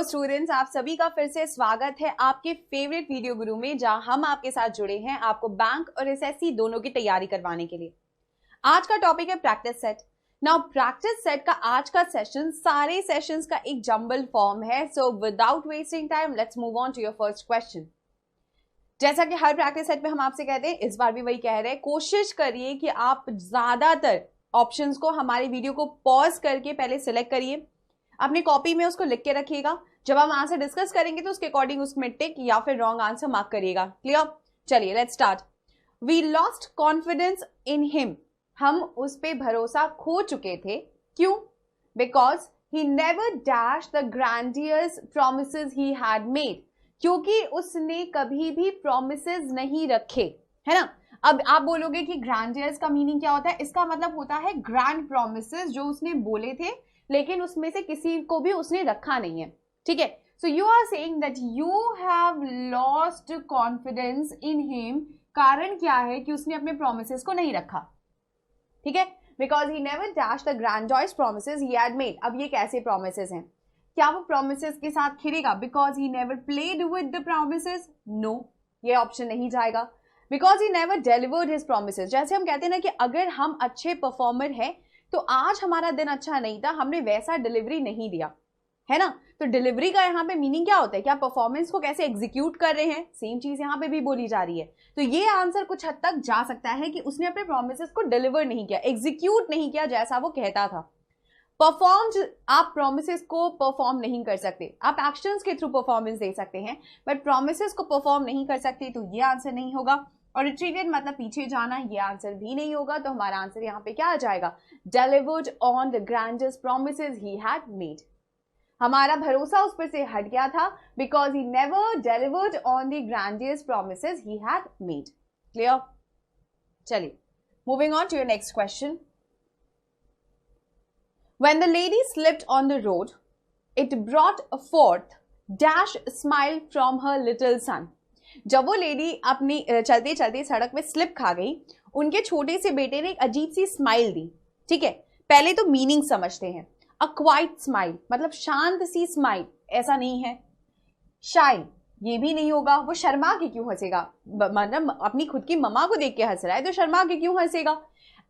Hello students, आप सभी का फिर से स्वागत है आपके फेवरेट वीडियो गुरु में, जहां हम आपके साथ जुड़े हैं आपको बैंक और एसएससी दोनों की तैयारी करवाने के लिए। आज का टॉपिक है practice set. Now practice set का आज का सेशन सारे सेशंस का एक जंबल फॉर्म है। So without wasting time let's move on to your first question. जैसा कि हर प्रैक्टिस सेट में हम आपसे कहते हैं, इस बार भी वही कह रहे हैं, कोशिश करिए कि आप ज्यादातर ऑप्शंस को हमारी वीडियो को पॉज करके पहले सिलेक्ट करिए, अपनी कॉपी में उसको लिख के रखिएगा। जब हम आंसर डिस्कस करेंगे तो उसके अकॉर्डिंग उसमें टिक या फिर रॉन्ग आंसर मार्क करिएगा। क्लियर? चलिए let's start. We lost confidence in him. हम उस पे भरोसा खो चुके थे। क्यों? Because he never dash the grandiose promises he had made. क्योंकि उसने कभी भी प्रोमिसेस नहीं रखे, है ना। अब आप बोलोगे कि ग्रैंडियस का मीनिंग क्या होता है? इसका मतलब होता है ग्रैंड प्रोमिसेस जो उसने बोले थे लेकिन उसमें से किसी को भी उसने रखा नहीं है। ठीक है, so you are saying that you have lost confidence in him. कारण क्या है कि उसने अपने प्रोमिसेस को नहीं रखा। ठीक है, because he never dash the grandiose promises he had made. अब ये कैसे प्रोमिसेस हैं? क्या वो प्रोमिसेस के साथ खेलेगा? Because he never played with the promises? No, ये ऑप्शन नहीं जाएगा। Because he never delivered his promises. जैसे हम कहते हैं ना कि अगर हम अच्छे परफॉर्मर हैं तो आज हमारा दिन अच्छा नहीं था, हमने वैसा डिलीवरी नहीं दिया, है ना। तो डिलीवरी का यहाँ पे मीनिंग क्या होता है? क्या परफॉर्मेंस को कैसे एग्जीक्यूट कर रहे हैं? सेम चीज यहाँ पे भी बोली जा रही है। तो ये आंसर कुछ हद तक जा सकता है कि उसने अपने प्रोमिसेस को डिलीवर नहीं किया, एग्जीक्यूट नहीं किया जैसा वो कहता था। परफॉर्म, आप प्रोमिसेस को परफॉर्म नहीं कर सकते, आप एक्शंस के थ्रू परफॉर्मेंस दे सकते हैं, बट प्रोमिसेस को परफॉर्म नहीं कर सकते, तो ये आंसर नहीं होगा। और रिट्रीटेड मतलब पीछे जाना, ये आंसर भी नहीं होगा। तो हमारा आंसर यहाँ पे क्या आ जाएगा? Delivered on the grandiose promises he had made. हमारा भरोसा उस पर से हट गया था because he never delivered on the grandiose promises he had made. Clear? चलिए moving on to your next question. When the lady slipped on the road, it brought forth dash smile from her little son. जब वो lady अपनी चलते चलते सड़क में slip खा गई, उनके छोटे से बेटे ने एक अजीब सी स्माइल दी। ठीक है, पहले तो मीनिंग समझते हैं। अ क्वाइट स्माइल मतलब शांत सी स्माइल, ऐसा नहीं है। शाय, ये भी नहीं होगा। वो शर्मा के क्यों हंसेगा? मतलब अपनी खुद की मम्मा को देख के हंस रहा है तो शर्मा के क्यों हंसेगा?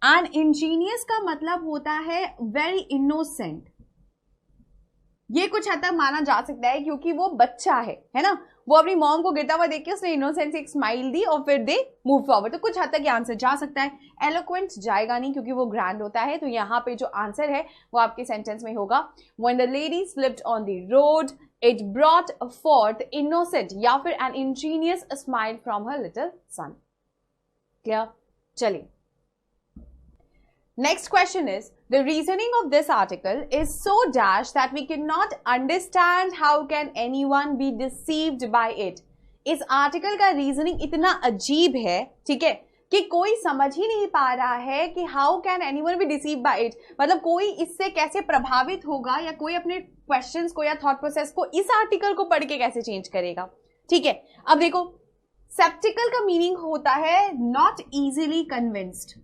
एंड इंजीनियस का मतलब होता है वेरी इनोसेंट। ये कुछ हद तक माना जा सकता है क्योंकि वो बच्चा है ना। वो अपनी मॉम को गिरता हुआ देख के उसने इनोसेंट से एक स्माइल दी और फिर दे मूव फॉरवर्ड। तो कुछ हद तक ये आंसर जा सकता है। एलोक्वेंट जाएगा नहीं क्योंकि वो ग्रैंड होता है। तो यहाँ पे जो आंसर है वो आपके सेंटेंस में होगा when the lady slipped on the road it brought forth innocent या फिर an ingenious smile from her little son. Clear? चलिए next question is, the reasoning of this article is so dash that we cannot understand how can anyone be deceived by it. इस article का reasoning इतना अजीब है, ठीक है, कि कोई समझ ही नहीं पा रहा है कि how can anyone be deceived by it. मतलब कोई इससे कैसे प्रभावित होगा या कोई अपने क्वेश्चंस को या थॉट प्रोसेस को इस आर्टिकल को पढ़ के कैसे चेंज करेगा। ठीक है, अब देखो, स्केप्टिकल का मीनिंग होता है not easily convinced.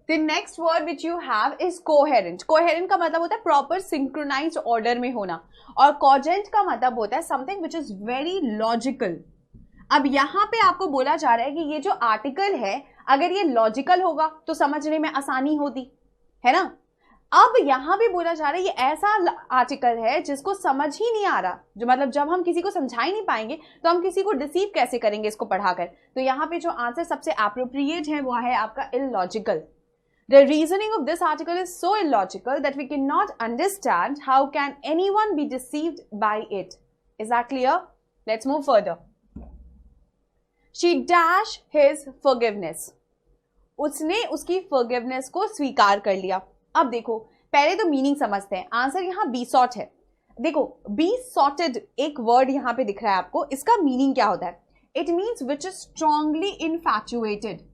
The next word which you have is coherent. Coherent का मतलब होता है proper synchronized order में होना, और cogent का मतलब होता है something which is very logical. अब यहाँ पे आपको बोला जा रहा है कि ये जो आर्टिकल है अगर ये लॉजिकल होगा तो समझने में आसानी होती, है ना। अब यहाँ भी बोला जा रहा है ये ऐसा आर्टिकल है जिसको समझ ही नहीं आ रहा, जो मतलब जब हम किसी को समझा ही नहीं पाएंगे तो हम किसी को डिसीव कैसे करेंगे इसको पढ़ाकर। तो यहाँ पे जो आंसर सबसे एप्रोप्रिएट है वो है आपका illogical. The reasoning of this article is so illogical that we cannot understand how can anyone be deceived by it. Is that clear? Let's move further. She dash his forgiveness. उसने उसकी forgiveness को स्वीकार कर लिया। अब देखो, पहले तो मीनिंग समझते हैं। आंसर यहाँ be sought है। देखो, be soughted एक वर्ड यहाँ पे दिख रहा है आपको, इसका मीनिंग क्या होता है? It means which is strongly infatuated.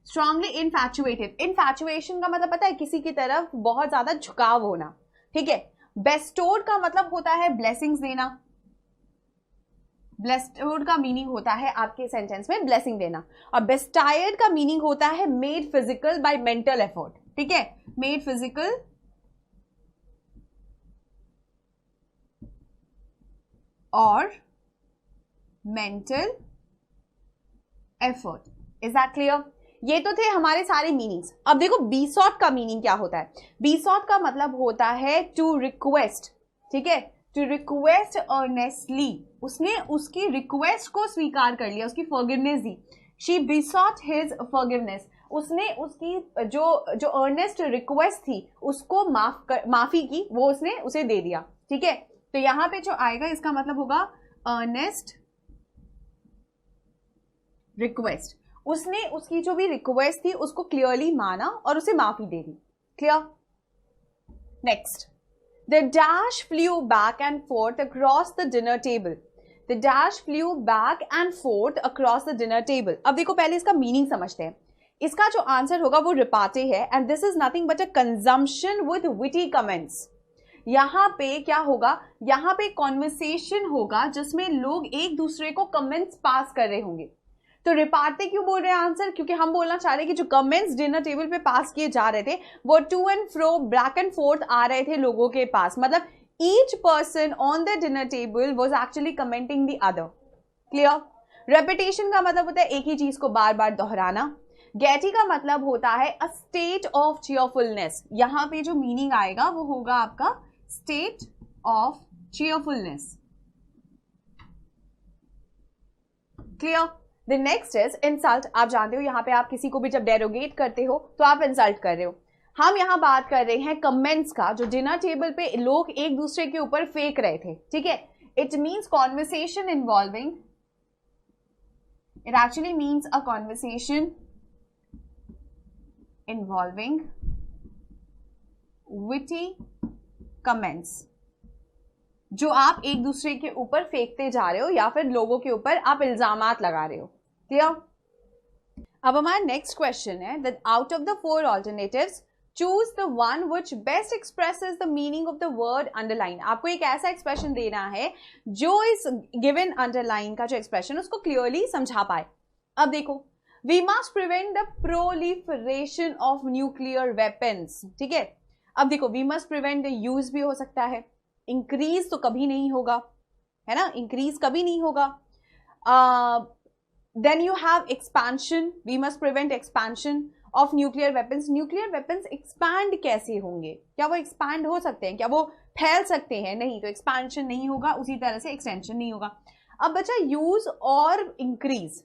Strongly infatuated, infatuation का मतलब पता है किसी की तरफ बहुत ज्यादा झुकाव होना। ठीक है, बेस्टोर्ड का मतलब होता है ब्लेसिंग्स देना। ब्लेस्टोड का मीनिंग होता है आपके सेंटेंस में ब्लेसिंग देना, और बेस्टायर्ड का मीनिंग होता है made physical by mental effort, ठीक है, मेड फिजिकल और mental effort. Is that clear? ये तो थे हमारे सारे मीनिंग्स। अब देखो बी सॉट का मीनिंग क्या होता है। बी सॉट का मतलब होता है टू रिक्वेस्ट, ठीक है, टू रिक्वेस्ट अर्नेस्टली। उसने उसकी रिक्वेस्ट को स्वीकार कर लिया, उसकी forgiveness the. She besought his forgiveness। उसने उसकी जो अर्नेस्ट रिक्वेस्ट थी उसको माफी की, वो उसने उसे दे दिया, ठीक है। तो यहां पे जो आएगा इसका मतलब होगा अर्नेस्ट रिक्वेस्ट। उसने उसकी जो भी रिक्वेस्ट थी उसको क्लियरली माना और उसे माफी दे दी। Clear? Next, the dash flew back and forth across the dinner table. The dash flew back and forth across the dinner table. अब देखो पहले इसका मीनिंग समझते हैं। इसका जो आंसर होगा वो रिपार्टी है, and this is nothing but a consumption with witty comments. यहां पे क्या होगा, यहां पे कॉन्वर्सेशन होगा जिसमें लोग एक दूसरे को कमेंट्स पास कर रहे होंगे। तो रिपार्टी क्यों बोल रहे हैं आंसर? क्योंकि हम बोलना चाह रहे हैं कि जो कमेंट्स डिनर टेबल पे पास किए जा रहे थे वो to and fro, back and forth आ रहे थे लोगों के पास। मतलब each person on the dinner table was actually commenting the other. Clear? Repetition का मतलब होता है एक ही चीज को बार बार दोहराना। गैटी का मतलब होता है अ स्टेट ऑफ चीयरफुलनेस। यहां पे जो मीनिंग आएगा वो होगा आपका state of cheerfulness. Clear? The next is insult. आप जानते हो यहां पे आप किसी को भी जब डेरोगेट करते हो तो आप इंसल्ट कर रहे हो। हम यहां बात कर रहे हैं कमेंट्स का, जो डिनर टेबल पे लोग एक दूसरे के ऊपर फेंक रहे थे, ठीक है। It means conversation involving, it actually means a conversation involving witty comments, जो आप एक दूसरे के ऊपर फेंकते जा रहे हो या फिर लोगों के ऊपर आप इल्जामात लगा रहे हो। क्लियर? अब हमारा नेक्स्ट क्वेश्चन है that out of the four alternatives choose the one which best expresses the meaning of the word underline. आपको एक ऐसा एक्सप्रेशन देना है जो इस गिवन अंडरलाइन का जो एक्सप्रेशन उसको क्लियरली समझा पाए। अब देखो, we must prevent the proliferation of nuclear weapons, ठीक है। अब देखो, we must prevent the use भी हो सकता है, इंक्रीज तो कभी नहीं होगा, है ना, इंक्रीज कभी नहीं होगा। Then you have expansion, we must prevent expansion of nuclear weapons. Nuclear weapons expand कैसे होंगे? क्या वो एक्सपैंड हो सकते हैं? क्या वो फैल सकते हैं? नहीं, तो एक्सपेंशन नहीं होगा, उसी तरह से एक्सटेंशन नहीं होगा। अब बचा यूज और इंक्रीज।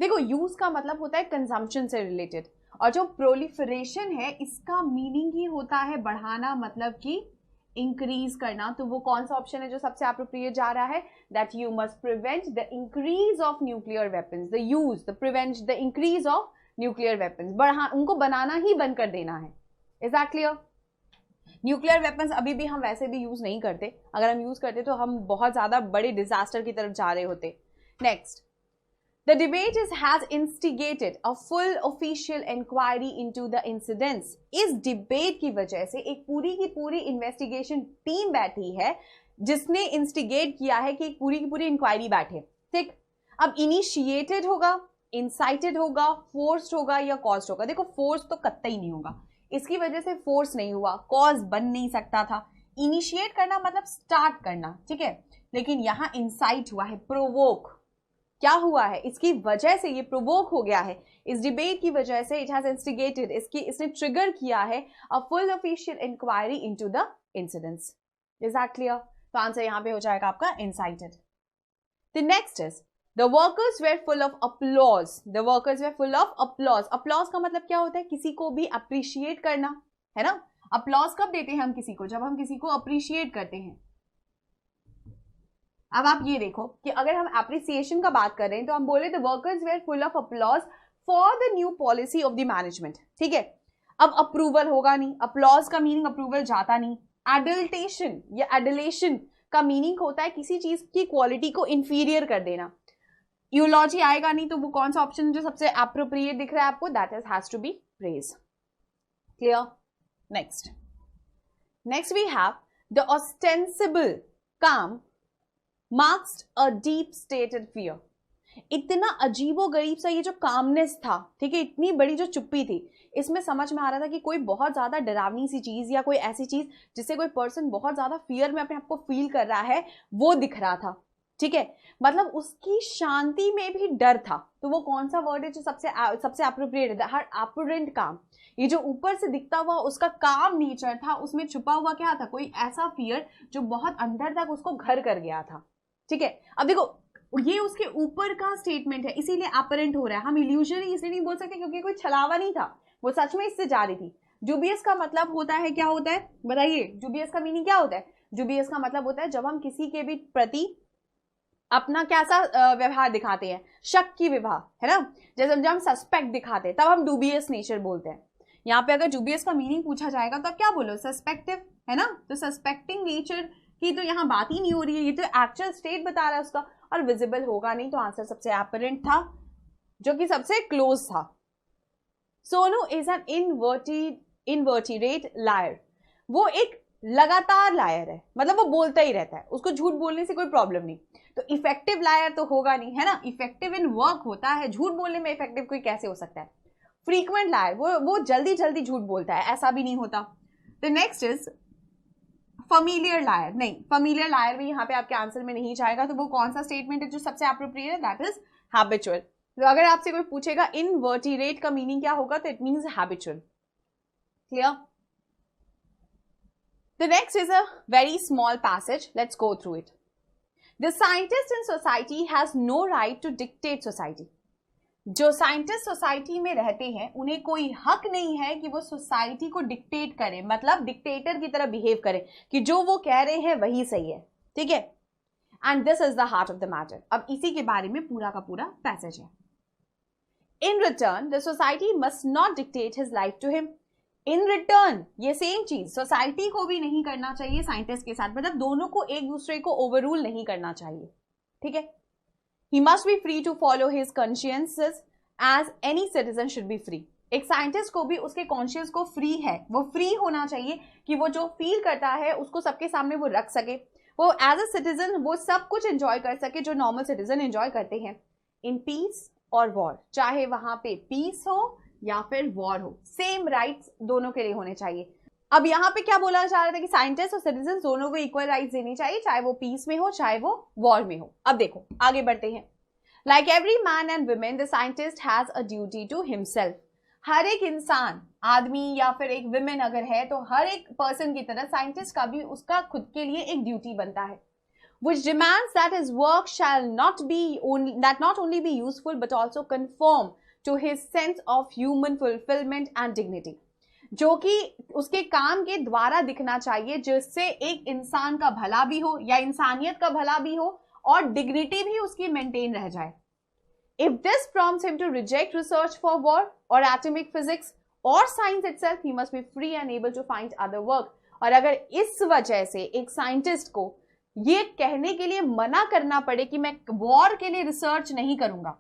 देखो, यूज का मतलब होता है कंजम्पशन से रिलेटेड, और जो प्रोलिफरेशन है इसका मीनिंग ही होता है बढ़ाना, मतलब कि इंक्रीज करना। तो वो कौन सा ऑप्शन है जो सबसे अप्रोप्रिएट जा रहा है? That you must prevent the increase of nuclear weapons, the use, the prevent the increase of nuclear weapons. बढ़ा, उनको बनाना ही बंद कर देना है। Is that clear? Nuclear weapons अभी भी हम वैसे भी यूज नहीं करते, अगर हम यूज करते तो हम बहुत ज्यादा बड़े डिजास्टर की तरफ जा रहे होते। Next, the debate has instigated a full official inquiry into the incidents। इस डिबेट की वजह से एक पूरी की पूरी इन्वेस्टिगेशन टीम बैठी है जिसने इंस्टिगेट किया है कि एक पूरी की पूरी इंक्वायरी बैठे, ठीक। अब इनिशिएटेड होगा, इंसाइटेड होगा, फोर्स्ड होगा या कॉज्ड होगा? देखो, फोर्स तो कतई नहीं होगा, इसकी वजह से फोर्स नहीं हुआ, कॉज बन नहीं सकता था। इनिशिएट करना मतलब स्टार्ट करना, ठीक है, लेकिन यहां इंसाइट हुआ है, प्रोवोक। क्या हुआ है? इसकी वजह से ये प्रोवोक हो गया है, इस डिबेट की वजह से। इट हैज इंस्टिगेटेड, इसने ट्रिगर किया है a full official inquiry into the incidents. Is that clear? तो आंसर यहां पे हो जाएगा आपका incited. The next is the workers were full of applause. The workers were full of applause. Applause का मतलब क्या होता है? किसी को भी अप्रिशिएट करना, है ना। अपलॉज कब देते हैं हम किसी को? जब हम किसी को अप्रिशिएट करते हैं। अब आप ये देखो कि अगर हम एप्रिसिएशन का बात कर रहे हैं तो हम बोले the workers were full of applause for the new policy of the management, ठीक है। अब अप्रूवल होगा नहीं, अपलॉज का मीनिंग अप्रूवल जाता नहीं। एडल्टेशन या एडलेशन का मीनिंग होता है किसी चीज की क्वालिटी को इंफीरियर कर देना। यूलॉजी आएगा नहीं, तो वो कौन सा ऑप्शन जो सबसे एप्रोप्रिएट दिख रहा है आपको? That is has to be praise. Clear? Next we have the ostensible calm marks a deep stated fear. इतना अजीबोगरीब सा ये जो कामनेस था, ठीक है, इतनी बड़ी जो चुप्पी थी, इसमें समझ में आ रहा था कि कोई बहुत ज्यादा डरावनी सी चीज या कोई ऐसी चीज जिससे कोई पर्सन बहुत ज्यादा फियर में अपने आप को फील कर रहा है, वो दिख रहा था। ठीक है, मतलब उसकी शांति में भी डर था। तो वो कौन सा वर्ड है जो सबसे अप्रोप्रिएट है? हर एपोरेंट काम। ये जो ऊपर से दिखता हुआ उसका काम नेचर था, उसमें छुपा हुआ क्या था? कोई ऐसा फियर जो बहुत अंदर तक उसको घर कर गया था। ठीक है, अब देखो ये उसके ऊपर का स्टेटमेंट है, इसीलिए अपरेंट हो रहा है। हम इल्यूजनरी इसलिए नहीं बोल सकते क्योंकि कोई छलावा नहीं था, वो सच में इससे जा रही थी। जुबियस का मतलब होता है, क्या होता है बताइए? जुबियस का मीनिंग क्या होता है? जुबियस का मतलब होता है जब हम किसी के भी प्रति अपना कैसा व्यवहार दिखाते हैं, शक की विवाह, है ना। जैसे जब हम सस्पेक्ट दिखाते हैं तब हम डूबियस नेचर बोलते हैं। यहाँ पे अगर जुबियस का मीनिंग पूछा जाएगा तो आप क्या बोलो? सस्पेक्टिव, है ना। तो सस्पेक्टिंग नेचर की तो यहाँ बात ही नहीं हो रही है, ये तो एक्चुअल स्टेट बता रहा है उसका, और विजिबल होगा नहीं, तो आंसर सबसे एपरेंट था जो कि सबसे क्लोज था। Sonu is an inveterate liar. वो एक लगातार लायर है, मतलब वो बोलता ही रहता है, उसको झूठ बोलने से कोई प्रॉब्लम नहीं। तो इफेक्टिव लायर तो होगा नहीं, है ना। इफेक्टिव इन वर्क होता है, झूठ बोलने में इफेक्टिव कोई कैसे हो सकता है? फ्रीक्वेंट लायर, वो जल्दी जल्दी झूठ बोलता है, ऐसा भी नहीं होता। तो नेक्स्ट इज फैमिलियर लायर। नहीं, फैमिलियर लायर भी यहाँ पे आपके आंसर में नहीं जाएगा। तो वो कौन सा स्टेटमेंट है जो सबसे एप्रोप्रिएट है? That is habitual. तो अगर आपसे कोई पूछेगा इनवर्टिरेट का मीनिंग क्या होगा, तो it means habitual. Clear? The next is a very small passage. Let's go through it. The scientist in society has no right to dictate society. जो साइंटिस्ट सोसाइटी में रहते हैं उन्हें कोई हक नहीं है कि वो सोसाइटी को डिक्टेट करें, मतलब डिक्टेटर की तरह बिहेव करें कि जो वो कह रहे हैं वही सही है। ठीक है, and this is the heart of the matter. अब इसी के बारे में पूरा का पूरा पैसेज है। In return the society must not dictate his life to him. In return ये सेम चीज सोसाइटी को भी नहीं करना चाहिए साइंटिस्ट के साथ, मतलब दोनों को एक दूसरे को ओवररूल नहीं करना चाहिए। ठीक है, he must be free to follow his consciences as any citizen should be free। एक साइंटिस्ट को भी उसके कॉन्शियस को फ्री है, वो फ्री होना चाहिए कि वो जो फील करता है उसको सबके सामने वो रख सके, वो एज अ सिटीजन वो सब कुछ एंजॉय कर सके जो नॉर्मल सिटीजन एंजॉय करते हैं, इन पीस और वॉर। चाहे वहां पे पीस हो या फिर वॉर हो, सेम राइट्स दोनों के लिए होने चाहिए। अब यहाँ पे क्या बोला जा रहा था कि साइंटिस्ट और सिटीजन दोनों को इक्वल राइट्स देनी चाहिए, चाहे वो पीस में हो चाहे वो वॉर में हो। अब देखो आगे बढ़ते हैं। Like every man and women the scientist has a duty to himself. हर एक इंसान, आदमी या फिर एक वुमेन अगर है, तो हर एक पर्सन की तरह साइंटिस्ट का भी उसका खुद के लिए एक ड्यूटी बनता है, which demands that his work shall not only be useful but also conform to his sense of human fulfillment and dignity। जो कि उसके काम के द्वारा दिखना चाहिए, जिससे एक इंसान का भला भी हो या इंसानियत का भला भी हो और डिग्निटी भी उसकी मेंटेन रह जाए। If this prompts him to reject research for war or atomic physics or science itself, he must be free and able to find other work। और अगर इस वजह से एक साइंटिस्ट को ये कहने के लिए मना करना पड़े कि मैं वॉर के लिए रिसर्च नहीं करूंगा,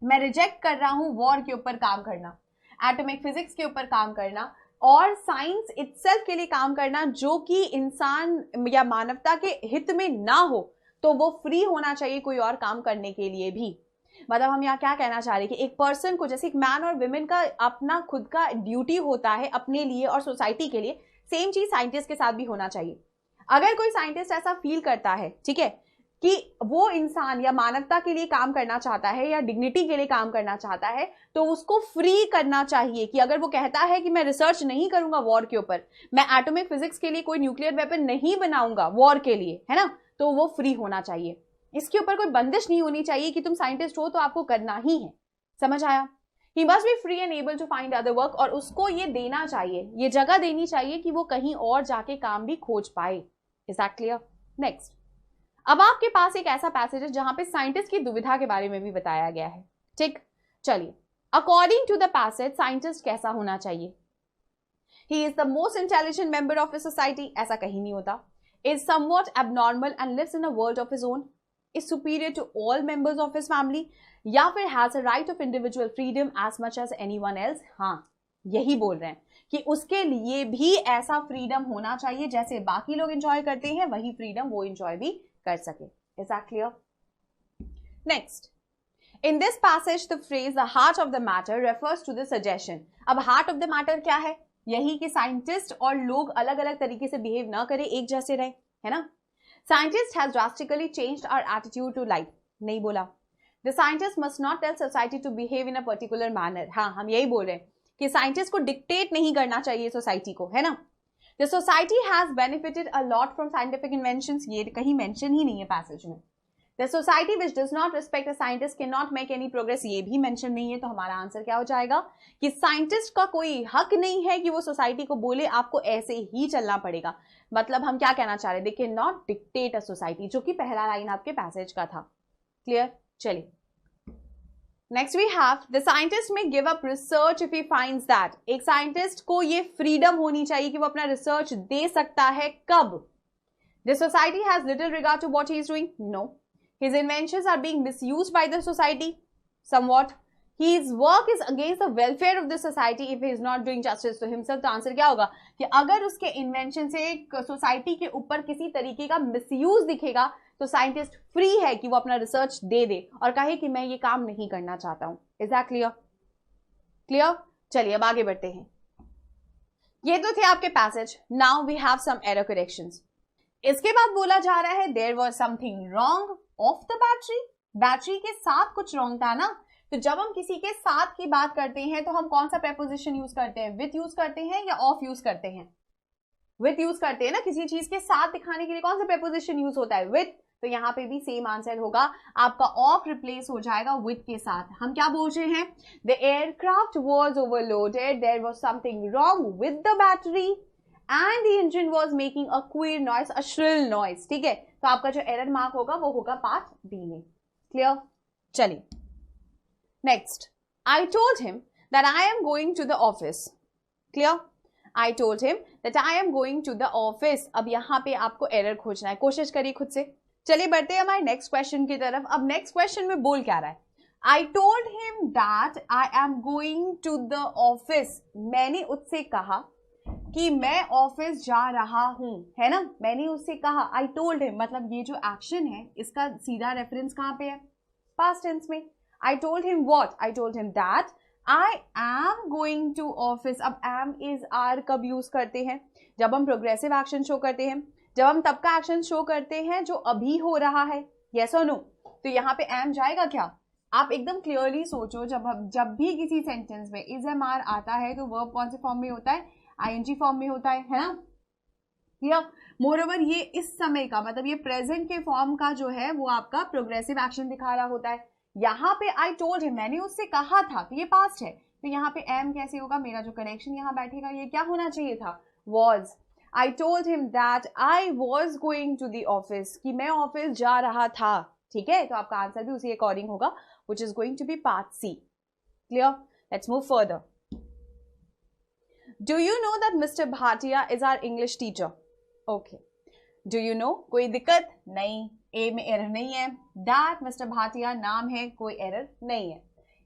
मैं रिजेक्ट कर रहा हूं वॉर के ऊपर काम करना, एटॉमिक फिजिक्स के ऊपर काम करना और साइंस इटसेल्फ के लिए काम करना जो कि इंसान या मानवता के हित में ना हो, तो वो फ्री होना चाहिए कोई और काम करने के लिए भी। मतलब हम यहाँ क्या कहना चाह रहे हैं कि एक पर्सन को, जैसे एक मैन और वुमेन का अपना खुद का ड्यूटी होता है अपने लिए और सोसाइटी के लिए, सेम चीज साइंटिस्ट के साथ भी होना चाहिए। अगर कोई साइंटिस्ट ऐसा फील करता है, ठीक है, कि वो इंसान या मानवता के लिए काम करना चाहता है या डिग्निटी के लिए काम करना चाहता है, तो उसको फ्री करना चाहिए कि अगर वो कहता है कि मैं रिसर्च नहीं करूंगा वॉर के ऊपर, मैं एटॉमिक फिजिक्स के लिए कोई न्यूक्लियर वेपन नहीं बनाऊंगा वॉर के लिए, है ना, तो वो फ्री होना चाहिए। इसके ऊपर कोई बंदिश नहीं होनी चाहिए कि तुम साइंटिस्ट हो तो आपको करना ही है। समझ आया? He must be free and able to find other work। और उसको ये देना चाहिए, ये जगह देनी चाहिए कि वो कहीं और जाके काम भी खोज पाए। Is that clear? Next, अब आपके पास एक ऐसा पैसेज है जहां पे साइंटिस्ट की दुविधा के बारे में भी बताया गया है। ठीक, चलिए, according to the passage scientist कैसा होना चाहिए? He is the most intelligent member of a society। ऐसा कहीं नहीं होता। Is somewhat abnormal and lives in a world of his own। Is superior to all members of his family। या फिर has a right of individual freedom as much as anyone else। हाँ, यही बोल रहे हैं कि उसके लिए भी ऐसा फ्रीडम होना चाहिए, जैसे बाकी लोग एंजॉय करते हैं वही फ्रीडम वो एंजॉय भी कर सके। Is that clear? Next, in this passage the phrase the heart of the matter refers to the suggestion. अब heart of the matter क्या है? यही कि साइंटिस्ट और लोग अलग अलग तरीके से बिहेव ना करें, एक जैसे रहे, है ना? Scientist has drastically changed our attitude to life. नहीं बोला. The scientist must not tell society to behave in a particular manner. हाँ, हम यही बोल रहे हैं कि साइंटिस्ट को डिक्टेट नहीं करना चाहिए सोसाइटी को, है ना? The society has benefited a lot from scientific inventions. ये कहीं मेंशन ही नहीं है पैसेज में. The society which does not respect a scientist cannot make any progress. ये भी मेंशन नहीं है, तो हमारा आंसर क्या हो जाएगा कि साइंटिस्ट का कोई हक नहीं है कि वो सोसाइटी को बोले आपको ऐसे ही चलना पड़ेगा. मतलब हम क्या कहना चाह रहे हैं? They cannot dictate a society, जो कि पहला लाइन आपके पैसेज का था. क्लियर? चलिए. Next we have the scientist may give up research if he finds that. एक साइंटिस्ट को ये फ्रीडम होनी चाहिए कि वो अपना रिसर्च दे सकता है. कब? The society has little regard to what he is doing. No. His inventions are being misused by the society somewhat. His work is against the welfare of the society if he is not doing justice to himself. तो answer क्या होगा कि अगर उसके invention से society के ऊपर किसी तरीके का मिसयूज दिखेगा तो साइंटिस्ट फ्री है कि वो अपना रिसर्च दे दे और कहे कि मैं ये काम नहीं करना चाहता हूं. Is that clear? क्लियर? चलिए अब आगे बढ़ते हैं. ये तो थे आपके passage. Now we have some error corrections. इसके बाद बोला जा रहा है there was something wrong of the battery. Battery के साथ कुछ रॉन्ग था ना. तो जब हम किसी के साथ की बात करते हैं तो हम कौन सा प्रेपोजिशन यूज करते हैं? विथ यूज करते हैं या ऑफ यूज करते हैं? विथ यूज करते हैं ना. किसी चीज के साथ दिखाने के लिए कौन सा प्रेपोजिशन यूज होता है? विथ. तो यहाँ पे भी सेम आंसर होगा. आपका ऑफ रिप्लेस हो जाएगा विथ के साथ. हम क्या बोल रहे हैं? The aircraft was overloaded. There was something wrong with the battery and the engine was making a queer noise, a shrill noise. ठीक है. तो आपका जो एरर मार्क होगा वो होगा पार्ट बी में. क्लियर? चलिए. Next, I told him that I am going to the office. Clear? I told him that I am going to the office. अब यहाँ पे आपको एरर खोजना है. कोशिश करिए खुद से. चलिए बढ़ते हैं हमारे नेक्स्ट क्वेश्चन की तरफ. अब नेक्स्ट क्वेश्चन में बोल क्या रहा है? I told him that I am going to the office. मैंने उससे कहा कि मैं ऑफिस जा रहा हूं, है ना. मैंने उससे कहा. I told him मतलब ये जो एक्शन है इसका सीधा रेफरेंस कहाँ पे है? पास्ट टेंस में. I told him what? I told him that I am going to office. अब am is are कब यूज करते हैं? जब हम प्रोग्रेसिव एक्शन शो करते हैं. जब हम तब का एक्शन शो करते हैं जो अभी हो रहा है. yes or no? तो यहाँ पे am जाएगा क्या? आप एकदम क्लियरली सोचो. जब भी किसी सेंटेंस में is am are आता है तो वर्ब कौन से फॉर्म में होता है? ing फॉर्म में होता है ना. मोरओवर ये इस समय का मतलब ये प्रेजेंट के फॉर्म का जो है वो आपका प्रोग्रेसिव एक्शन दिखा रहा होता है. यहाँ पे आई टोल्ड हिम, मैंने उससे कहा था, तो ये पास्ट है. तो यहाँ पे एम कैसे होगा? मेरा जो करेक्शन यहाँ बैठेगा ये क्या होना चाहिए था? Was. I told him that I was going to the office, कि मैं ऑफिस जा रहा था. ठीक है. तो आपका आंसर भी उसी अकॉर्डिंग होगा, which is going to be part C. Clear? Let's move further. Do you know that mister Bhatia is our English teacher? Okay. Do you know? कोई दिक्कत नहीं. ए में एरर नहीं है. दैट मिस्टर भाटिया नाम है, कोई एरर नहीं है.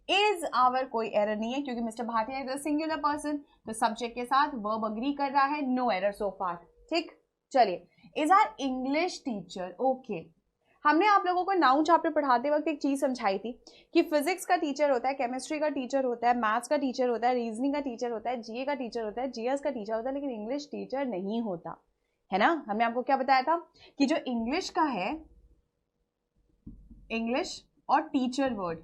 इज आवर कोई एरर नहीं है क्योंकि mister Bhatia is a singular person. तो सब्जेक्ट के साथ वर्ब अग्री कर रहा है. No error so far. ठीक. चलिए. Is our English teacher. Okay. हमने आप लोगों को नाउन चैप्टर पढ़ाते वक्त एक चीज समझाई थी कि फिजिक्स का टीचर होता है, केमिस्ट्री का टीचर होता है, मैथ्स का टीचर होता है, रीजनिंग का टीचर होता है, जीए का टीचर होता है, जीएस का टीचर होता है, लेकिन इंग्लिश टीचर नहीं होता है ना. हमने आपको क्या बताया था कि जो इंग्लिश का है, इंग्लिश और टीचर वर्ड,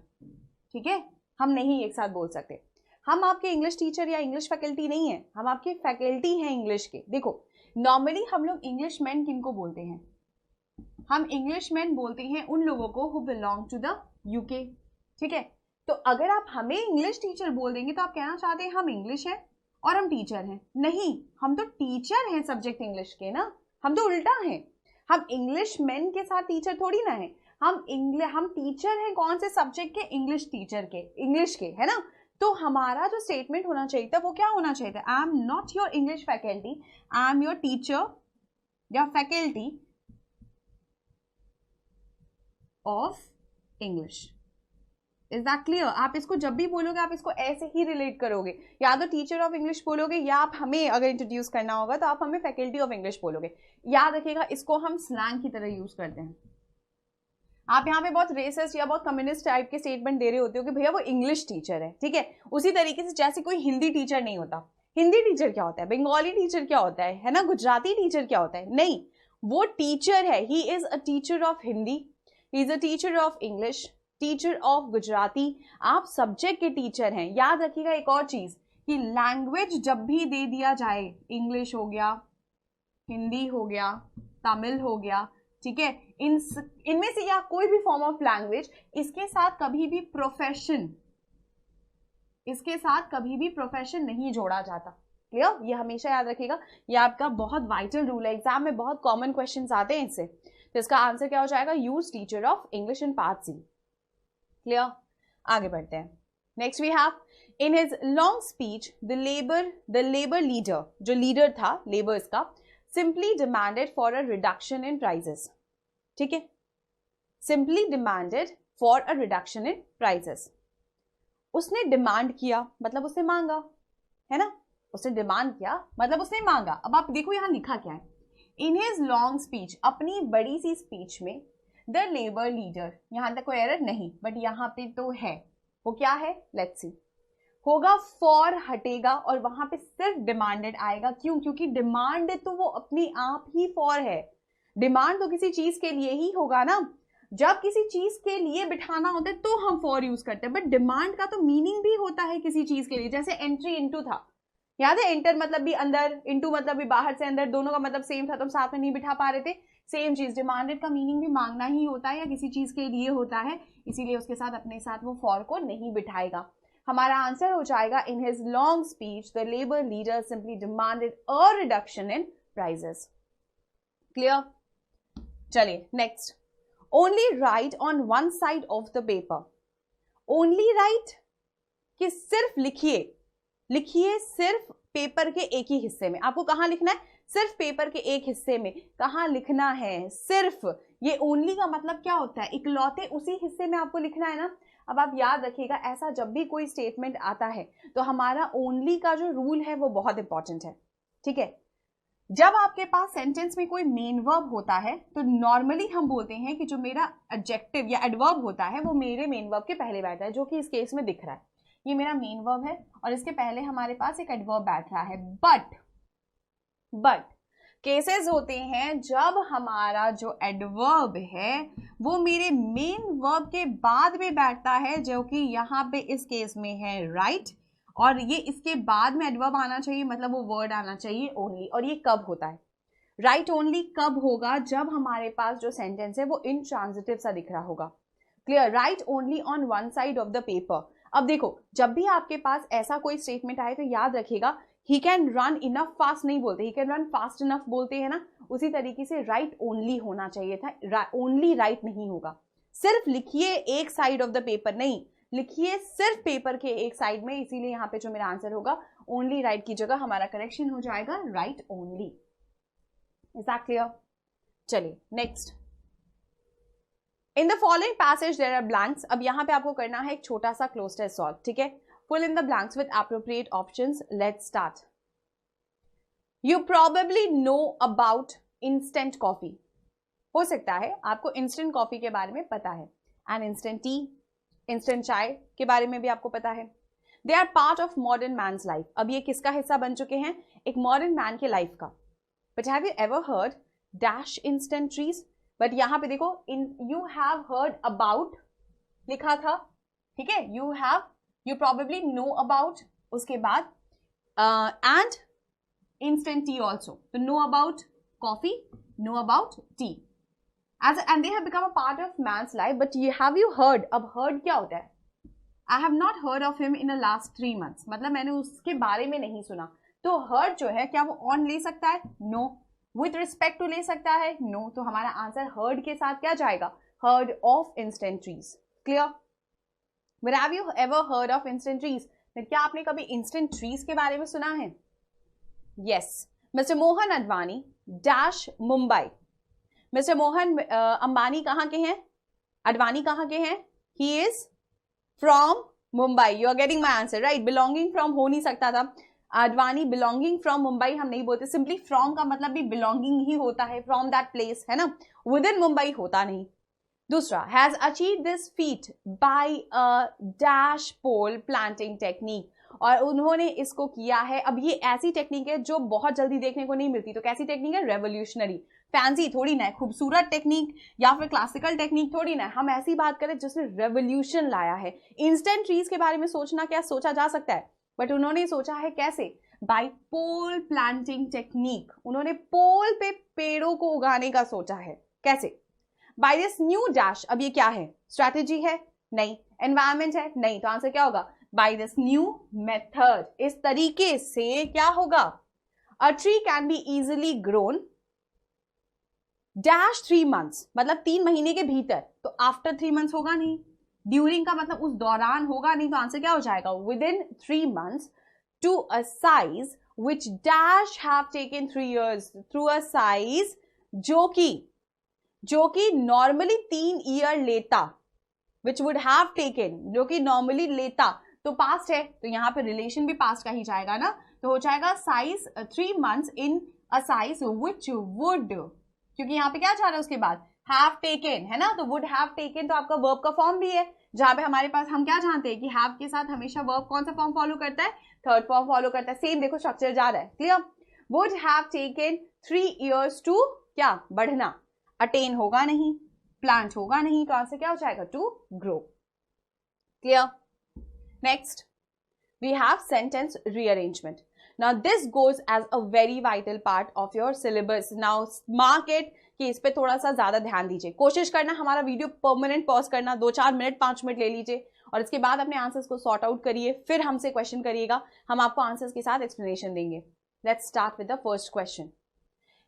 ठीक है, हम नहीं एक साथ बोल सकते. हम आपके इंग्लिश टीचर या इंग्लिश फैकल्टी नहीं है, हम आपके फैकल्टी हैं इंग्लिश के. देखो नॉर्मली हम लोग इंग्लिश मैन किनको बोलते हैं? हम इंग्लिश मैन बोलते हैं उन लोगों को who belong to the UK. ठीक है. तो अगर आप हमें इंग्लिश टीचर बोल देंगे तो आप कहना चाहते हैं हम इंग्लिश हैं और हम टीचर हैं. नहीं, हम तो टीचर हैं सब्जेक्ट इंग्लिश के ना. हम तो उल्टा हैं. हम इंग्लिश मैन के साथ टीचर थोड़ी ना है. हम टीचर हैं कौन से सब्जेक्ट के? इंग्लिश टीचर के, इंग्लिश के, है ना. तो हमारा जो स्टेटमेंट होना चाहिए था वो क्या होना चाहिए था? I am not your English faculty, I am your teacher या faculty of English. Is that clear? आप इसको जब भी बोलोगे आप इसको ऐसे ही रिलेट करोगे. या तो टीचर ऑफ इंग्लिश बोलोगे या आप हमें अगर इंट्रोड्यूस करना होगा तो आप हमें फैकल्टी ऑफ इंग्लिश बोलोगे. याद रखिएगा इसको हम स्लैंग की तरह यूज करते हैं. आप यहाँ पे बहुत रेसिस्ट या बहुत कम्युनिस्ट टाइप के स्टेटमेंट दे रहे होते हो कि भैया वो इंग्लिश टीचर है, ठीक है, उसी तरीके से जैसे कोई हिंदी टीचर नहीं होता। हिंदी टीचर क्या होता है, बंगाली टीचर क्या होता है ना, गुजराती टीचर क्या होता है, नहीं, वो टीचर है। He is a teacher of Hindi, he is a teacher of English, teacher of Gujarati, आप सब्जेक्ट के टीचर हैं। याद रखिएगा एक और चीज कि लैंग्वेज जब भी दे दिया जाए, इंग्लिश हो गया, हिंदी हो गया, तमिल हो गया, ठीक है, इनमें से या कोई भी फॉर्म ऑफ लैंग्वेज, इसके साथ कभी भी प्रोफेशन नहीं जोड़ा जाता। क्लियर, ये हमेशा याद रखिएगा, ये आपका बहुत वाइटल रूल है, एग्जाम में बहुत कॉमन क्वेश्चंस आते हैं इससे। तो इसका आंसर क्या हो जाएगा, use teacher of English in part C. Clear, आगे बढ़ते हैं। Next we have in his long speech the labour leader, जो लीडर था लेबर्स का, simply demanded for a reduction in prices, ठीक है, simply demanded for a reduction in prices। उसने demand किया मतलब उसने मांगा, है ना, उसने डिमांड किया मतलब उसने मांगा। अब आप देखो यहां लिखा क्या है, इन हिज लॉन्ग स्पीच, अपनी बड़ी सी स्पीच में, द लेबर लीडर, यहां तक कोई एरर नहीं, बट यहां पे तो है, वो क्या है, लेट्स सी, होगा फॉर हटेगा और वहां पे सिर्फ डिमांडेड आएगा। क्यों, क्योंकि डिमांड तो वो अपनी आप ही फॉर है, डिमांड तो किसी चीज के लिए ही होगा ना, जब किसी चीज के लिए बिठाना होता है तो हम फॉर यूज करते हैं, बट डिमांड का तो मीनिंग भी होता है किसी चीज के लिए। जैसे एंट्री इनटू था, याद है, एंटर मतलब भी अंदर, इनटू मतलब भी बाहर से अंदर, दोनों का मतलब सेम था, तो हम साथ में नहीं बिठा पा रहे थे। सेम चीज, डिमांडेड का मीनिंग भी मांगना ही होता है या किसी चीज के लिए होता है, इसीलिए उसके साथ अपने साथ वो फॉर को नहीं बिठाएगा। हमारा आंसर हो जाएगा, in his long speech the labour leader simply demanded a reduction in prices. Clear, चलिए next, only write on one side of the paper. Only write कि सिर्फ लिखिए, लिखिए सिर्फ पेपर के एक ही हिस्से में। आपको कहां लिखना है, सिर्फ पेपर के एक हिस्से में, कहां लिखना है, सिर्फ। ये ओनली का मतलब क्या होता है, इकलौते उसी हिस्से में आपको लिखना है ना। अब आप याद रखिएगा, ऐसा जब भी कोई स्टेटमेंट आता है तो हमारा ओनली का जो रूल है वो बहुत इंपॉर्टेंट है, ठीक है। जब आपके पास सेंटेंस में कोई मेन वर्ब होता है तो नॉर्मली हम बोलते हैं कि जो मेरा एडजेक्टिव या एडवर्ब होता है वो मेरे मेन वर्ब के पहले बैठता है, जो कि इस केस में दिख रहा है, ये मेरा मेन वर्ब है और इसके पहले हमारे पास एक एडवर्ब बैठ रहा है। बट केसेस होते हैं जब हमारा जो एडवर्ब है वो मेरे मेन वर्ब के बाद में बैठता है, जो कि यहाँ पे इस केस में है राइट, और ये इसके बाद में एडवर्ब आना चाहिए, मतलब वो वर्ड आना चाहिए ओनली। और ये कब होता है, राइट ओनली कब होगा, जब हमारे पास जो सेंटेंस है वो इंट्रांजिटिव सा दिख रहा होगा। Clear, right only on one side of the paper. अब देखो, जब भी आपके पास ऐसा कोई स्टेटमेंट आए तो याद रखिएगा, he can run enough fast नहीं बोलते, he can run fast enough बोलते हैं ना, उसी तरीके से राइट ओनली होना चाहिए था, ओनली राइट नहीं होगा। सिर्फ लिखिए एक साइड ऑफ द पेपर, नहीं, लिखिए सिर्फ पेपर के एक साइड में, इसीलिए यहाँ पे जो मेरा आंसर होगा ओनली राइट की जगह हमारा करेक्शन हो जाएगा write only. Is that clear? चलिए next, in the following passage there are blanks. अब यहाँ पे आपको करना है एक छोटा सा क्लोज टेस्ट सॉल्व, ठीक है। Fill in the blanks with appropriate options. Let's start. You probably know about instant coffee. हो सकता है आपको instant coffee के बारे में पता है, and instant tea, instant चाय के बारे में भी आपको पता है। They are part of modern man's life. अब ये किसका हिस्सा बन चुके हैं, एक modern man के लाइफ का। But have you ever heard dash instant trees? But यहाँ पे देखो, you have heard about लिखा था, ठीक है, you probably know about, उसके बाद and instant tea also. So know about coffee, know about tea, and they have become a part of man's life. But have you heard? अब heard क्या होता है? I have not heard of him in the last 3 months. मतलब मैंने उसके बारे में नहीं सुना। तो heard जो है, क्या वो on ले सकता है? No. With respect to ले सकता है? No. तो हमारा आंसर heard के साथ क्या जाएगा? Heard of instant trees. Clear? But have you ever heard of instant trees? क्या आपने कभी instant trees के बारे में सुना है? Yes. Mr. Mohan Advani dash Mumbai. Mr. Mohan Ambani कहाँ के हैं? अडवाणी कहाँ के हैं? He is from Mumbai. You are getting my answer, right? Belonging from हो नहीं सकता था। अडवाणी belonging from Mumbai हम नहीं बोलते, simply from का मतलब भी belonging ही होता है, from that place, है ना, within Mumbai होता नहीं। दूसरा, has achieve this feat by a dash pole planting technique, और उन्होंने इसको किया है। अब ये ऐसी टेक्निक है जो बहुत जल्दी देखने को नहीं मिलती, तो कैसी टेक्निक है? रेवोल्यूशनरी, फैंसी थोड़ी ना है, खूबसूरत टेक्निक या फिर क्लासिकल टेक्निक थोड़ी ना है, हम ऐसी बात करें जिसने रेवोल्यूशन लाया है। इंस्टेंट ट्रीज के बारे में सोचना क्या सोचा जा सकता है, बट उन्होंने सोचा है कैसे? बाय पोल प्लांटिंग टेक्निक, उन्होंने पोल पे पेड़ों को उगाने का सोचा है। कैसे? बाय दिस न्यू डैश, अब ये क्या है? स्ट्रैटेजी है? नहीं। एनवायरमेंट है? नहीं। तो आंसर क्या होगा? बाय दिस न्यू मेथड, इस तरीके से क्या होगा? A tree can be easily grown dash 3 months, मतलब 3 महीने के भीतर। तो आफ्टर 3 months होगा नहीं, ड्यूरिंग का मतलब उस दौरान होगा नहीं, तो आंसर क्या हो जाएगा? Within 3 months to a size which dash have taken 3 years, through a size जो कि नॉर्मली 3 year लेता, विच वुड हैव टेकन, जो कि नॉर्मली लेता, तो पास्ट है, तो यहां पे रिलेशन भी पास्ट का ही जाएगा ना, तो हो जाएगा size 3 months in a size which would, क्योंकि यहाँ पे क्या जा रहा है उसके बाद? हैव टेकन है ना, तो वुड हैव टेकन तो आपका वर्ब का फॉर्म भी है, जहां पे हमारे पास हम क्या जानते हैं कि हैव के साथ हमेशा वर्ब कौन सा फॉर्म फॉलो करता है? थर्ड फॉर्म फॉलो करता है। सेम देखो स्ट्रक्चर जा रहा है, clear? Would have taken 3 years to क्या? बढ़ना। अटेन होगा नहीं, प्लांट होगा नहीं, तो आंसर क्या हो जाएगा? To grow. Clear? Next we have sentence rearrangement. Now this goes as a very vital part of your syllabus. Now mark it कि इस पे थोड़ा सा ज्यादा ध्यान दीजिए। कोशिश करना हमारा वीडियो परमानेंट पॉज करना, 2-4 मिनट 5 मिनट ले लीजिए और इसके बाद अपने आंसर्स को सॉर्ट आउट करिए, फिर हमसे क्वेश्चन करिएगा, हम आपको आंसर्स के साथ एक्सप्लेनेशन देंगे। Let's start with the first question.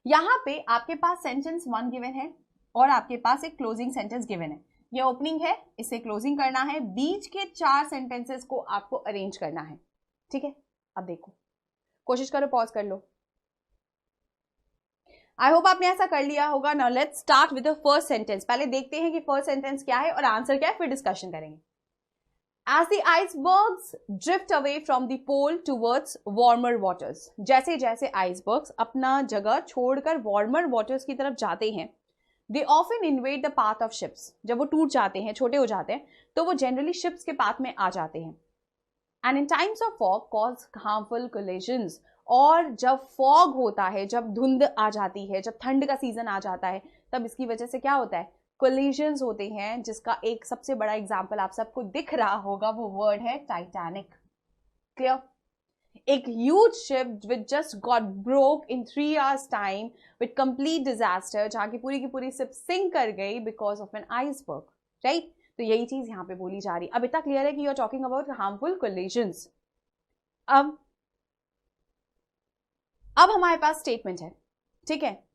यहाँ पे आपके पास सेंटेंस 1 गिवन है और आपके पास एक क्लोजिंग सेंटेंस गिवन है। ये ओपनिंग है, इसे क्लोजिंग करना है, बीच के 4 सेंटेंसेस को आपको अरेंज करना है। ठीक है, अब देखो, कोशिश करो, पॉज कर लो। आई होप आपने ऐसा कर लिया होगा। Now let's start with the first sentence. पहले देखते हैं कि फर्स्ट सेंटेंस क्या है और आंसर क्या है, फिर डिस्कशन करेंगे। As the icebergs drift away from the pole towards warmer waters, जैसे जैसे आइसबर्ग्स अपना जगह छोड़कर वार्मर वाटर्स की तरफ जाते हैं, they often invade the path of ships, जब वो टूट जाते हैं, छोटे हो जाते हैं, तो वो जनरली शिप्स के पाथ में आ जाते हैं। And in times of fog cause harmful collisions, और जब फॉग होता है, जब धुंध आ जाती है, जब ठंड का सीजन आ जाता है, तब इसकी वजह से क्या होता है? कोलिजन्स होते हैं, जिसका एक सबसे बड़ा एग्जाम्पल आप सबको दिख रहा होगा, वो वर्ड है टाइटैनिक। क्लियर? एक huge ship which just got broke in 3 hours time with complete disaster, जहां की पूरी शिप सिंक कर गई because of an iceberg, right? तो यही चीज यहां पे बोली जा रही। अब इतना क्लियर है कि you are talking about harmful collisions. अब हमारे पास स्टेटमेंट है, ठीक है?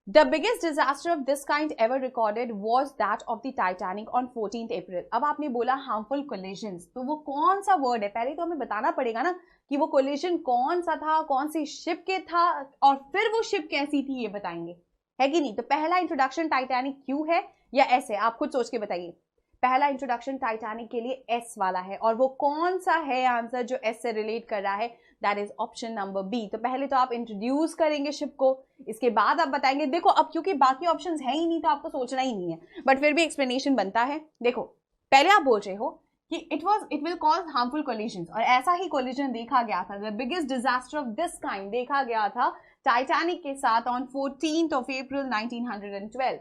The biggest disaster of this kind ever recorded was that of the Titanic on 14th April. अब आपने बोला harmful collisions, तो वो कौन सा वर्ड है? पहले तो हमें बताना पड़ेगा ना कि वो collision कौन सा था, कौन सी शिप के था, और फिर वो शिप कैसी थी, ये बताएंगे, है कि नहीं? तो पहला इंट्रोडक्शन टाइटैनिक क्यू है या एस है? आप खुद सोच के बताइए। पहला इंट्रोडक्शन टाइटैनिक के लिए एस वाला है, और वो कौन सा है आंसर जो एस से रिलेट कर रहा है? That is option number B. तो पहले तो आप इंट्रोड्यूस करेंगे शिप को, इसके बाद आप बताएंगे। देखो, अब क्योंकि बाकी ऑप्शंस है ही नहीं तो आपको सोचना ही नहीं है, बट फिर भी एक्सप्लेनेशन बनता है। देखो, पहले आप बोल रहे हो कि it will cause harmful collisions, और ऐसा ही कोलिजन देखा गया था, the biggest disaster of this kind देखा गया था टाइटैनिक के साथ ऑन 14th of April 1912।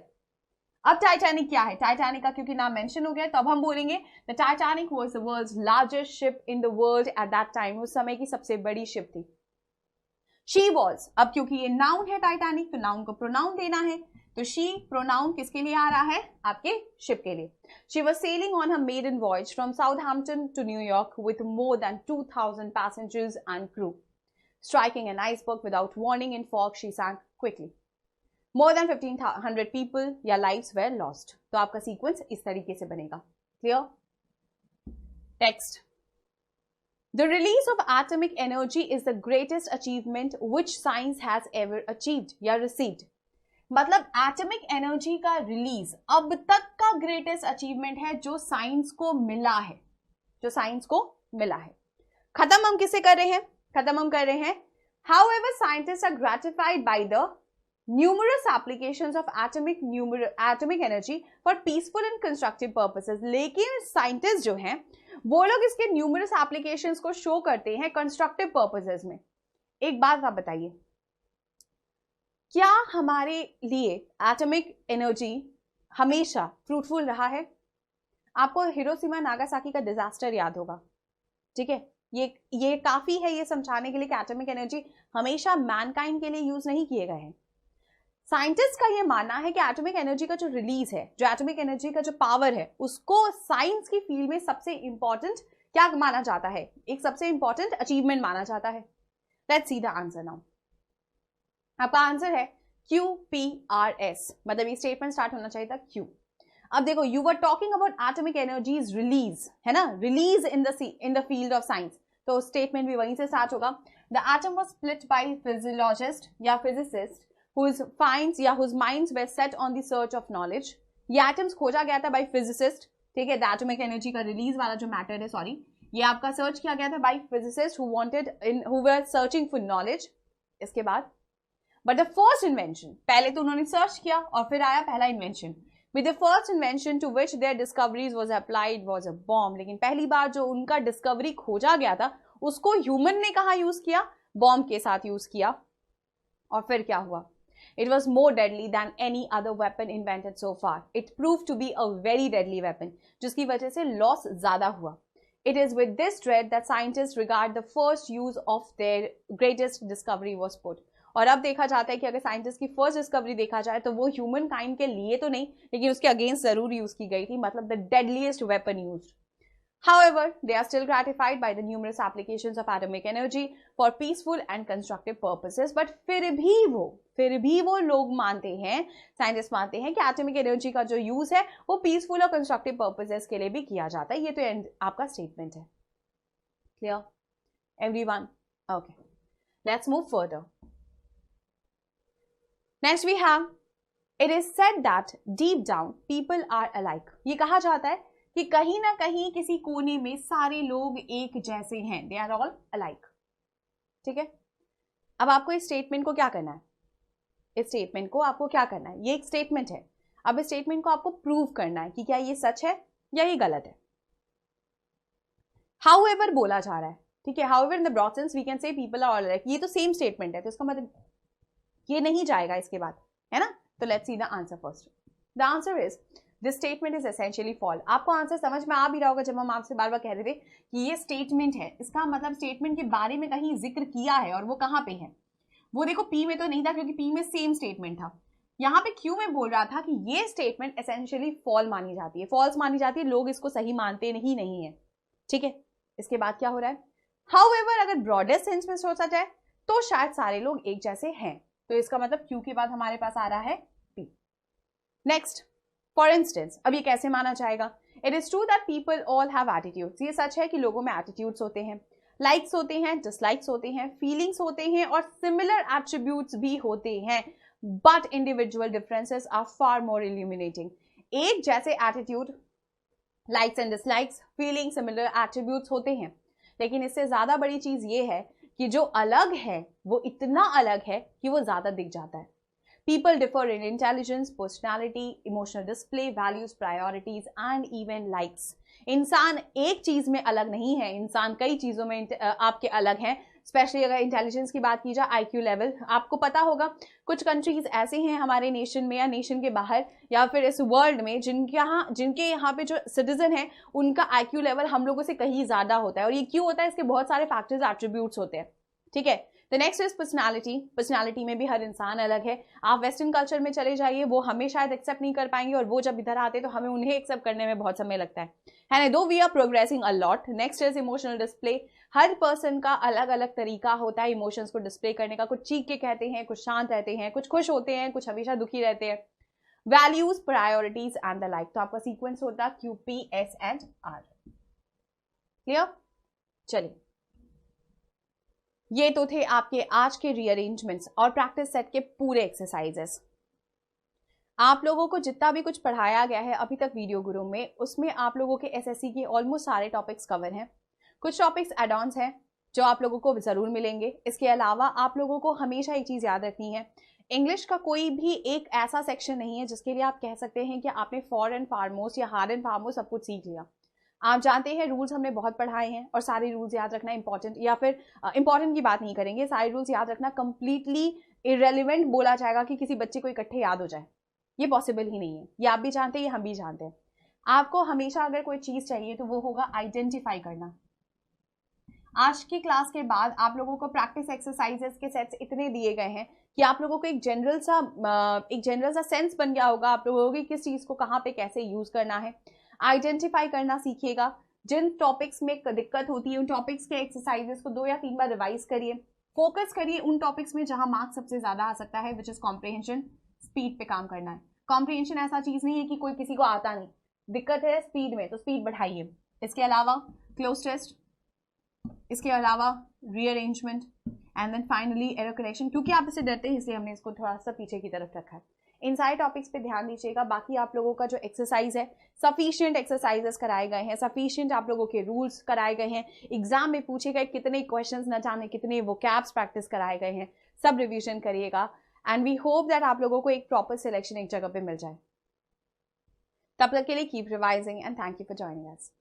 अब टाइटैनिक क्या है? टाइटैनिक का क्योंकि नाम मेंशन हो गया, तो अब हम बोलेंगे the Titanic was the world's largest ship in the world at that time, उस समय की सबसे बड़ी शिप थी। शी वॉज, अब क्योंकि ये नाउन है टाइटैनिक, तो नाउन को प्रोनाउन देना है, तो शी प्रोनाउन किसके लिए आ रहा है? आपके शिप के लिए। She was sailing on her maiden voyage from Southampton to New York with more than 2000 passengers and crew. Striking an iceberg without warning in fog, she sank quickly. More than 1500 people या lives were lost. तो आपका sequence इस तरीके से बनेगा। Clear? Text. The release of atomic energy is the greatest achievement which science has ever achieved या received. मतलब atomic energy का रिलीज अब तक का ग्रेटेस्ट अचीवमेंट है जो साइंस को मिला है, जो साइंस को मिला है। खत्म हम किसे कर रहे हैं? खत्म हम कर रहे हैं However, scientists are gratified by the numerous applications of atomic energy for peaceful and constructive purposes. लेकिन साइंटिस्ट जो हैं वो लोग इसके numerous applications को शो करते हैं constructive purposes में. एक बात आप बताइए, क्या हमारे लिए एटॉमिक एनर्जी हमेशा फ्रूटफुल रहा है? आपको हिरोशिमा नागासाकी का डिजास्टर याद होगा, ठीक है. ये काफी है ये समझाने के लिए कि एटॉमिक एनर्जी हमेशा मैनकाइंड के लिए यूज नहीं किए गए हैं. साइंटिस्ट का ये मानना है कि एटॉमिक एनर्जी का जो रिलीज है, जो एटॉमिक एनर्जी का जो पावर है, उसको साइंस की फील्ड में सबसे इंपॉर्टेंट क्या माना जाता है? एक सबसे इंपॉर्टेंट अचीवमेंट माना जाता है. Let's see the answer now. आपका आंसर है QPRS, मतलब ये स्टेटमेंट स्टार्ट होना चाहिए था Q. अब देखो, you were talking about atomic energies release, है ना, release in the field of science, तो स्टेटमेंट भी वहीं से स्टार्ट होगा. The atom was split by physiologist या फिजिसिस्ट whose finds या whose minds were set on the search of knowledge. ये एटम्स खोजा गया था बाय फिजिसिस्ट, ठीक है. द एटॉमिक एनर्जी का रिलीज वाला जो मैटर है, सॉरी, ये आपका सर्च किया गया था by physicist who were searching for knowledge. इसके बाद बट द फर्स्ट इन्वेंशन, पहले तो उन्होंने सर्च किया और फिर आया पहला invention. With the first invention to which their discoveries was applied was a bomb. लेकिन पहली बार जो उनका डिस्कवरी खोजा गया था उसको ह्यूमन ने कहाँ यूज किया? बॉम्ब के साथ यूज किया. और फिर क्या हुआ? It was more deadly than any other weapon invented so far. It proved to be a very deadly weapon, जिसकी वजह से लॉस ज्यादा हुआ. It is with this dread that scientists regard the first use of their greatest discovery was put. और अब देखा जाता है कि अगर साइंटिस्ट की फर्स्ट डिस्कवरी देखा जाए तो वो ह्यूमन काइंड के लिए तो नहीं, लेकिन उसके अगेंस्ट जरूर यूज की गई थी, मतलब the deadliest weapon used. However, they are still gratified by the numerous applications of atomic energy for peaceful and constructive purposes. But फिर भी वो लोग मानते हैं, साइंटिस्ट मानते हैं कि एटॉमिक एनर्जी का जो यूज है वो पीसफुल और कंस्ट्रक्टिव पर्पसेस के लिए भी किया जाता है. ये तो आपका स्टेटमेंट है. Clear everyone? Okay, let's move further. Next we have, it is said that deep down people are alike. ये कहा जाता है कि कहीं ना कहीं किसी कोने में सारे लोग एक जैसे हैं. दे आर ऑल अलाइक, ठीक है. अब आपको इस स्टेटमेंट को क्या करना है? इस स्टेटमेंट को आपको क्या करना है? ये एक स्टेटमेंट है. अब इस स्टेटमेंट को आपको प्रूव करना है कि क्या ये सच है या ये गलत है. हाउएवर बोला जा रहा है, ठीक है. However in the broad sense we can say people are all alike. ये तो सेम स्टेटमेंट है, तो इसका मतलब ये नहीं जाएगा इसके बाद, है ना. तो let's see the answer first. The answer is this statement is essentially false. आपको आंसर समझ में आ भी रहा होगा जब हम आपसे बार बार कह रहे थे कि ये स्टेटमेंट है, इसका मतलब स्टेटमेंट के बारे में कहीं जिक्र किया है, और वो कहाँ पे है? वो देखो पी में तो नहीं था, क्योंकि पी में सेम स्टेटमेंट था. यहाँ पे क्यू में बोल रहा था कि ये स्टेटमेंट एसेंशियली फॉल्स मानी जाती है, फॉल्स मानी जाती है, लोग इसको सही मानते नहीं है, ठीक है. इसके बाद क्या हो रहा है? हाउएवर अगर ब्रॉडेस्ट सेंस में सोचा जाए तो शायद सारे लोग एक जैसे हैं, तो इसका मतलब क्यू के बाद हमारे पास आ रहा है पी. नेक्स्ट, फॉर इंस्टेंस, अब ये कैसे माना जाएगा? It is true that people all have attitudes. ये सच है कि लोगों में एटीट्यूड्स होते हैं, लाइक्स होते हैं, डिसलाइक्स होते हैं, फीलिंग्स होते हैं और सिमिलर एट्रीब्यूट्स भी होते हैं. But individual differences are far more illuminating. एक जैसे attitude, likes and dislikes, feeling, similar attributes होते हैं, लेकिन इससे ज्यादा बड़ी चीज ये है कि जो अलग है वो इतना अलग है कि वो ज्यादा दिख जाता है. People differ in intelligence, personality, emotional display, values, priorities, and even likes. इंसान एक चीज में अलग नहीं है, इंसान कई चीजों में आपके अलग हैं. स्पेशली अगर इंटेलिजेंस की बात की जाए, आईक्यू लेवल, आपको पता होगा कुछ कंट्रीज ऐसे हैं हमारे नेशन में या नेशन के बाहर या फिर इस वर्ल्ड में जिनके यहाँ पे जो सिटीजन है उनका आईक्यू लेवल हम लोगों से कहीं ज्यादा होता है. और ये क्यों होता है? इसके बहुत सारे फैक्टर्स, एट्रीब्यूट्स होते हैं, ठीक है. The next is personality. Personality में भी हर इंसान अलग है. आप वेस्टर्न कल्चर में चले जाइए, वो हमें शायद एक्सेप्ट नहीं कर पाएंगे, और वो जब इधर आते हैं तो हमें उन्हें एक्सेप्ट करने में बहुत समय लगता है ना. Though we are progressing a lot. Next is emotional display. हर पर्सन का अलग अलग तरीका होता है इमोशंस को डिस्प्ले करने का. कुछ चीख के कहते हैं, कुछ शांत रहते हैं, कुछ खुश होते हैं, कुछ हमेशा दुखी रहते हैं. Values, priorities and the like. तो आपका सीक्वेंस होता है Q, P, S and R. Clear? चलिए, ये तो थे आपके आज के रीअरेंजमेंट्स और प्रैक्टिस सेट के पूरे एक्सरसाइजेस. आप लोगों को जितना भी कुछ पढ़ाया गया है अभी तक वीडियो गुरु में, उसमें आप लोगों के एसएससी के ऑलमोस्ट सारे टॉपिक्स कवर हैं. कुछ टॉपिक्स एड ऑन्स हैं जो आप लोगों को जरूर मिलेंगे. इसके अलावा आप लोगों को हमेशा एक चीज याद रखनी है, इंग्लिश का कोई भी एक ऐसा सेक्शन नहीं है जिसके लिए आप कह सकते हैं कि आपने फॉर एंड फारमोस्ट या हार्ड एंड फारमोस्ट सब कुछ सीख लिया। आप जानते हैं रूल्स हमने बहुत पढ़ाए हैं और सारे रूल्स याद रखना इंपॉर्टेंट, या फिर इंपॉर्टेंट की बात नहीं करेंगे, सारे रूल्स याद रखना कंप्लीटली इररेलेवेंट बोला जाएगा कि किसी बच्चे को इकट्ठे याद हो जाए, ये पॉसिबल ही नहीं है। ये आप भी जानते हैं, ये हम भी जानते हैं। आपको हमेशा अगर कोई चीज चाहिए तो वो होगा आइडेंटिफाई करना। आज की क्लास के बाद आप लोगों को प्रैक्टिस एक्सरसाइजेस के सेट्स इतने दिए गए हैं कि आप लोगों को एक जनरल सा सेंस बन गया होगा आप लोगों को किस चीज को कहाँ पे कैसे यूज करना है। आइडेंटिफाई करना सीखिएगा। जिन टॉपिक्स में दिक्कत होती है उन टॉपिक्स के एक्सरसाइजेस को 2 या 3 बार रिवाइज करिए। फोकस करिए उन टॉपिक्स में जहां मार्क्स सबसे ज्यादा आ सकता है, विच इज कॉम्प्रिहेंशन। स्पीड पे काम करना है। कॉम्प्रिहेंशन ऐसा चीज नहीं है कि कोई किसी को आता नहीं, दिक्कत है स्पीड में तो स्पीड बढ़ाइए। इसके अलावा क्लोज टेस्ट, इसके अलावा rearrangement and then finally error correction. क्योंकि आप इससे डरते हैं इसलिए हमने इसको थोड़ा सा पीछे की तरफ रखा है। इन सारे टॉपिक्स पे ध्यान दीजिएगा। बाकी आप लोगों का जो एक्सरसाइज है, सफिशिएंट एक्सरसाइजेस कराए गए हैं, सफिशिएंट आप लोगों के रूल्स कराए गए हैं, एग्जाम में पूछे गए कितने क्वेश्चंस न जाने कितने वोकैब्स प्रैक्टिस कराए गए हैं, सब रिवीजन करिएगा। एंड वी होप दैट आप लोगों को एक प्रॉपर सिलेक्शन एक जगह पे मिल जाए। तब तक के लिए keep revising and thank you for joining us.